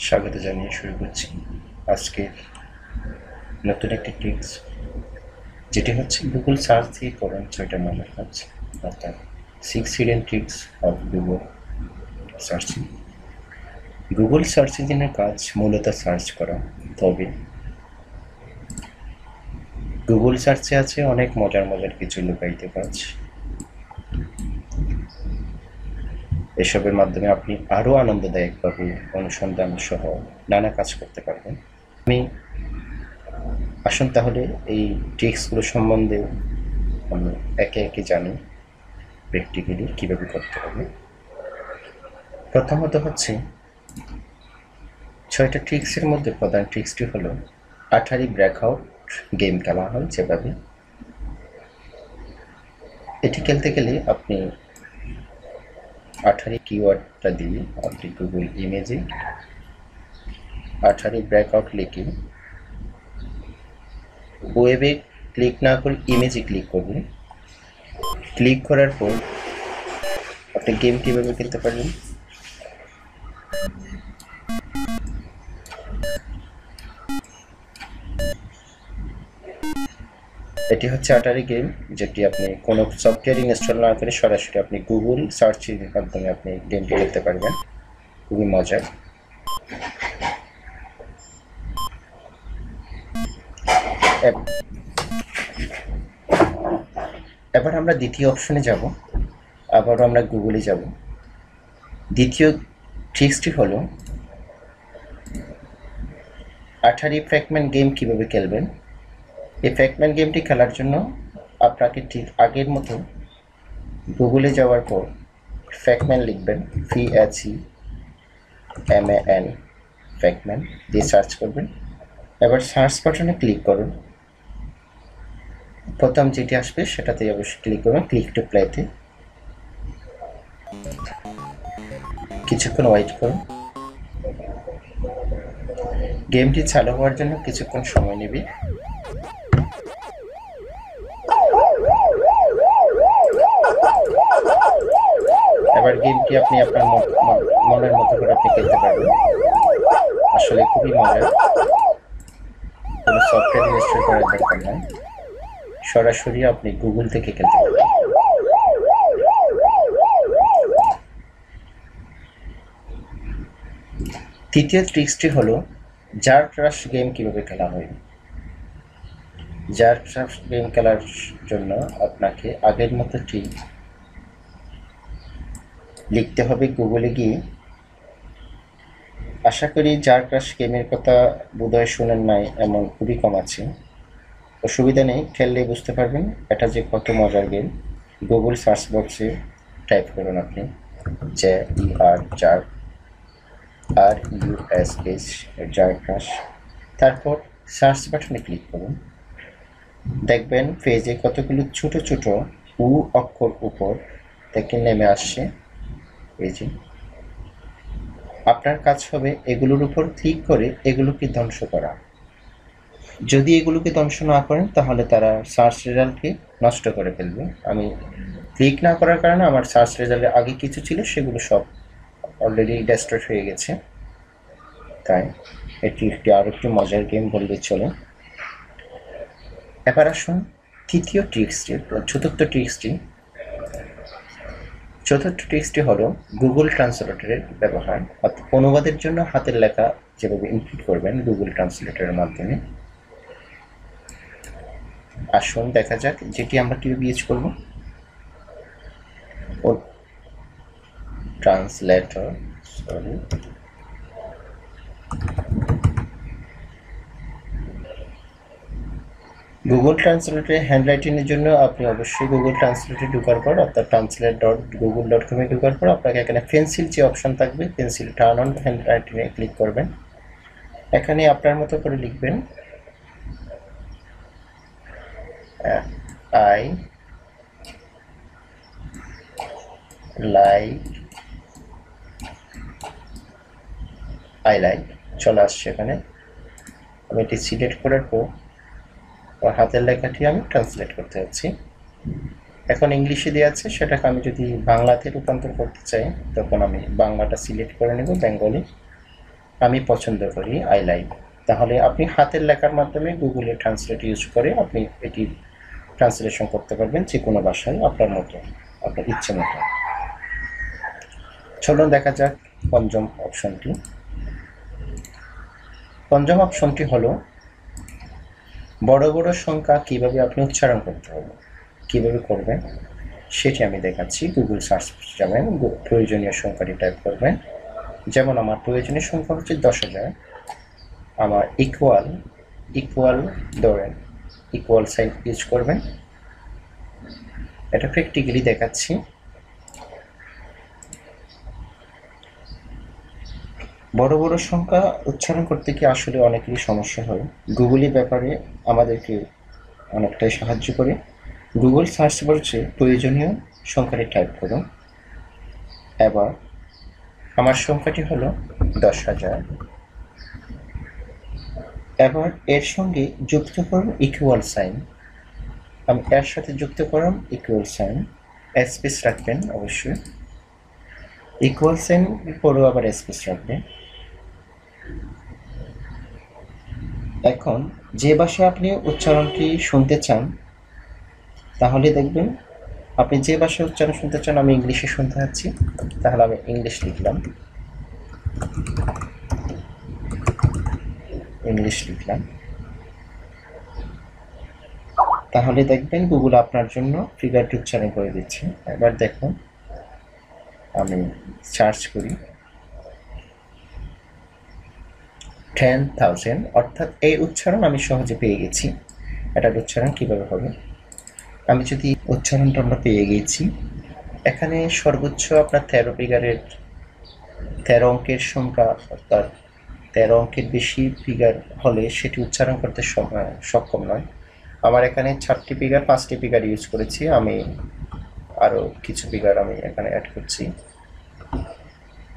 স্বাগত জানিয়ে শুরু করছি আজকের নতুন একটি ট্রিক্স, যেটি হচ্ছে গুগল সার্চ দিয়ে করুন 6টা নামের কাজ, অর্থাৎ 6 hidden tricks of Google searching. Google search ইঞ্জিনের কাজ মূলত সার্চ করা, তবে গুগল সার্চে আছে অনেক মজার মজার কিছু লুকায়িত কাজ। এসবের মাধ্যমে আপনি আরও আনন্দদায়কভাবে অনুসন্ধান সহ নানা কাজ করতে পারবেন। আসুন তাহলে এই ট্রিক্সগুলো সম্বন্ধে আমি একে একে জানি প্র্যাকটিক্যালি কীভাবে করতে হবে। প্রথমত হচ্ছে 6টা ট্রিক্সের মধ্যে প্রধান ট্রিক্সটি হলো আঠারি ব্রেকআউট গেম খেলা হয় যেভাবে। এটি খেলতে গেলে আপনি আঠারি কিওয়ার্ডটা দিয়ে আপনি গুগল ইমেজে আঠারি ব্রেকআউট লিখে ওয়েবে ক্লিক না করে ইমেজে ক্লিক করবেন। ক্লিক করার পর আপনি গেম কীভাবে খেলতে পারবেন। এটি হচ্ছে আটারি গেম, যেটি আপনি কোনো সফটওয়্যার ইনস্টল না করে সরাসরি আপনি গুগল সার্চের মাধ্যমে আপনি গেমটি খেলতে পারবেন। খুবই মজার। এবার আমরা দ্বিতীয় অপশনে যাব, আবারও আমরা গুগলে যাব। দ্বিতীয় ট্রিক্সটি হলো আঠারি ফ্র্যাগমেন্ট গেম কিভাবে খেলবেন। এই ফ্র্যাগমেন্ট গেমটি খেলার জন্য আপনাকে ঠিক আগের মতো গুগলে যাওয়ার পর ফ্র্যাগমেন্ট লিখবেন, FRAGMENT ফ্র্যাগমেন্ট দিয়ে সার্চ করবেন। এবার সার্চ বাটনে ক্লিক করুন। প্রথম যেটি আসবে সেটাতে অবশ্যই ক্লিক করবেন, ক্লিক টু প্লেতে। কিছুক্ষণ ওয়েট করুন। গেমটি চালু হওয়ার জন্য কিছুক্ষণ সময় নেবে। এবার গেমটি আপনি আপনার মনের মতো করে আপনি খেলতে পারবেন। আসলে খুবই মজার, কোনো সফটওয়্যার ইনস্টল করার দরকার নয়, সরাসরি আপনি গুগল থেকে খেলতে পারবেন। তৃতীয় ট্রিক্সটি হলো জার ক্রাশ গেম কিভাবে খেলা হয়। জার ক্রাশ গেম খেলার জন্য আপনাকে আগের মতো ঠিক লিখতে হবে গুগলে গিয়ে। আশা করি জার ক্রাশ গেমের কথা বোধহয় শুনেন নাই এমন খুবই কম আছে। অসুবিধা নেই, খেললে বুঝতে পারবেন এটা যে কত মজার গেম। গুগল সার্চ বক্সে টাইপ করুন আপনি জার ক্রাশ, তারপর সার্চ বাটনে ক্লিক করুন। দেখবেন পেজে কতগুলো ছোট ছোট অক্ষর উপর থেকে নেমে আসছে। এই যে আপনার কাজ হবে এগুলোর উপর ক্লিক করে এগুলোকে ধ্বংস করা। যদি এগুলোকে ধ্বংস না করেন তাহলে তারা সার্চ রেজাল্টকে নষ্ট করে ফেলবে। আমি ক্লিক না করার কারণে আমার সার্চ রেজাল্টে আগে কিছু ছিল সেগুলো সব অলরেডি ডেস্ট্রয় হয়ে গেছে, তাই এটি আরও একটি মজার গেম বললে চলে। এবার আসুন তৃতীয় ট্রিক্সটি, চতুর্থ ট্রিক্সটি হলো গুগল ট্রান্সলেটরের ব্যবহার। অর্থাৎ অনুবাদের জন্য হাতের লেখা যেভাবে ইনপুট করবেন গুগল ট্রান্সলেটরের মাধ্যমে। আসুন দেখা যাক যেটি আমরা কীভাবে ইউজ করব। ট্রান্সলেটর গুগল ট্রান্সলেটরে হ্যান্ডরাইটিংয়ের জন্য আপনি অবশ্যই গুগল ট্রান্সলেটে ঢোকার পর অর্থাৎ translate.google.com-এ ঢোকার পর আপনাকে এখানে পেন্সিল যে অপশন থাকবে, পেন্সিল টার্ন অন হ্যান্ডরাইটিংয়ে ক্লিক করবেন। এখানে আপনার মতো করে লিখবেন আই লাইক চলে আসছে। এখানে আমি এটি সিলেক্ট করার পর হাতের লেখাটি আমি ট্রান্সলেট করতে যাচ্ছি। এখন ইংলিশে দেওয়া আছে, সেটাকে আমি যদি বাংলাতে রূপান্তর করতে চাই তখন আমি বাংলাটা সিলেক্ট করে নেব, বেঙ্গলি। আমি পছন্দ করি, আই লাইক। তাহলে আপনি হাতের লেখার মাধ্যমে গুগলে ট্রান্সলেট ইউজ করে আপনি এটি ট্রান্সলেশন করতে পারবেন যে কোনো ভাষায় আপনার মতো, আপনার ইচ্ছে মতো। চলুন দেখা যাক পঞ্চম অপশনটি। পঞ্চম অপশনটি হলো বড় বড় সংখ্যা কিভাবে আপনি উচ্চারণ করতে হবে, কিভাবে করবেন সেটি আমি দেখাচ্ছি। গুগল সার্চ যাবেন, প্রয়োজনীয় সংখ্যাটি টাইপ করবেন। যেমন আমার প্রয়োজনীয় সংখ্যা হচ্ছে 10,000। আমার ইকুয়াল ধরেন ইকুয়াল সাইন ইউজ করবেন। এটা প্র্যাকটিক্যালি দেখাচ্ছি। বড় বড় সংখ্যা উচ্চারণ করতে কি আসলে অনেকেরই সমস্যা হয়। গুগলের ব্যাপারে আমাদেরকে অনেকটাই সাহায্য করে। গুগল সার্চ বলছে প্রয়োজনীয় সংখ্যাটি টাইপ করুন। এবার আমার সংখ্যাটি হলো 10,000। এবার এর সঙ্গে যুক্ত করুন ইকুয়াল সাইন। আমি এর সাথে যুক্ত করলাম ইকুয়াল সাইন, স্পেস রাখবেন অবশ্যই। ইকুয়াল সাইন পরেও আবার স্পেস রাখবেন। এখন যে ভাষায় আপনি উচ্চারণটি শুনতে চান, তাহলে দেখবেন আপনি যে ভাষায় উচ্চারণ শুনতে চান, আমি ইংলিশে শুনতে চাচ্ছি, তাহলে আমি ইংলিশ লিখলাম। তাহলে দেখবেন গুগল আপনার জন্য ফিগারটি উচ্চারণ করে দিচ্ছে। এবার দেখুন আমি সার্চ করি 10,000, অর্থাৎ এই উচ্চারণ আমি সহজে পেয়ে গেছি। এটার উচ্চারণ কিভাবে হবে, আমি যদি উচ্চারণটা আমরা পেয়ে গেছি। এখানে সর্বোচ্চ আপনার 13 ফিগারের 13 অঙ্কের সংখ্যা, অর্থাৎ 13 অঙ্কের বেশি ফিগার হলে সেটি উচ্চারণ করতে সক্ষম নয়। আমার এখানে 4টি ফিগার 5টি ফিগার ইউজ করেছি। আমি আরও কিছু ফিগার আমি এখানে অ্যাড করছি।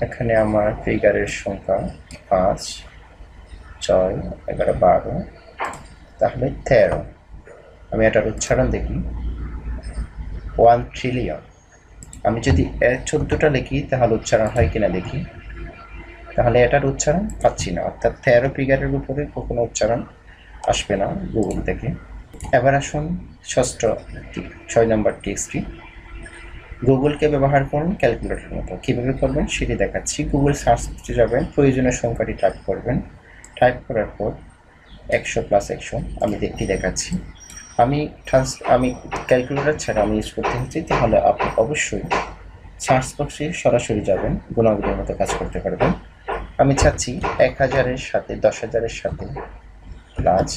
এখানে আমার ফিগারের সংখ্যা 5, 6, 11, 12, তাহলে 13। আমি এটার উচ্চারণ দেখি 1 ট্রিলিয়ন। আমি যদি এর 14টা লিখি তাহলে উচ্চারণ হয় কিনা দেখি, তাহলে এটার উচ্চারণ পাচ্ছি না, অর্থাৎ 13 ফিগারের উপরে কখনো উচ্চারণ আসবে না গুগল থেকে। এবার আসুন 6 নম্বর টিক্সটি। গুগলকে ব্যবহার করুন ক্যালকুলেটরের মতো। কীভাবে করবেন সেটি দেখাচ্ছি। গুগল সার্চে যাবেন, প্রয়োজনীয় সংখ্যাটি টাইপ করবেন। টাইপ করার পর 100 + 100 আমি এটি দেখাচ্ছি। আমি ক্যালকুলেটর ছাড়া আমি ইউজ করতে হচ্ছি, তাহলে আপনি অবশ্যই সার্চ বক্সে সরাসরি যাবেন, গুণাগুণের মতো কাজ করতে পারবেন। আমি চাচ্ছি 1000-এর সাথে 10,000-এর সাথে প্লাস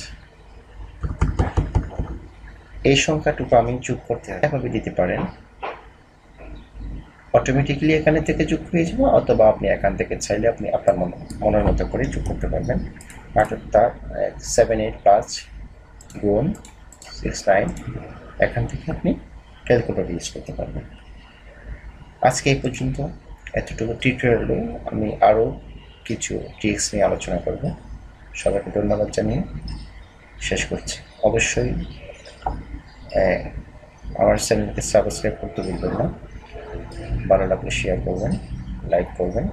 এই সংখ্যাটুকু আমি যোগ করতে এভাবে দিতে পারেন। অটোমেটিক্যালি এখানে থেকে যোগ হয়ে যাবে, অথবা আপনি এখান থেকে চাইলে আপনি আপনার মনের মতো করে যোগ করতে পারবেন। অর্থাৎ 7-8+ গুণ 6-9, এখান থেকে আপনি ক্যালকুলেটর ইউজ করতে পারবেন। আজকে এই পর্যন্ত, এতটুকু টিউটোরিয়ালে আমি আরও কিছু ট্রিক্স নিয়ে আলোচনা করব। সবাইকে ধন্যবাদ জানিয়ে শেষ করছি। অবশ্যই আমার চ্যানেলকে সাবস্ক্রাইব করতে ভুলবেন না। ভালো লাগলে শেয়ার করবেন, লাইক করবেন।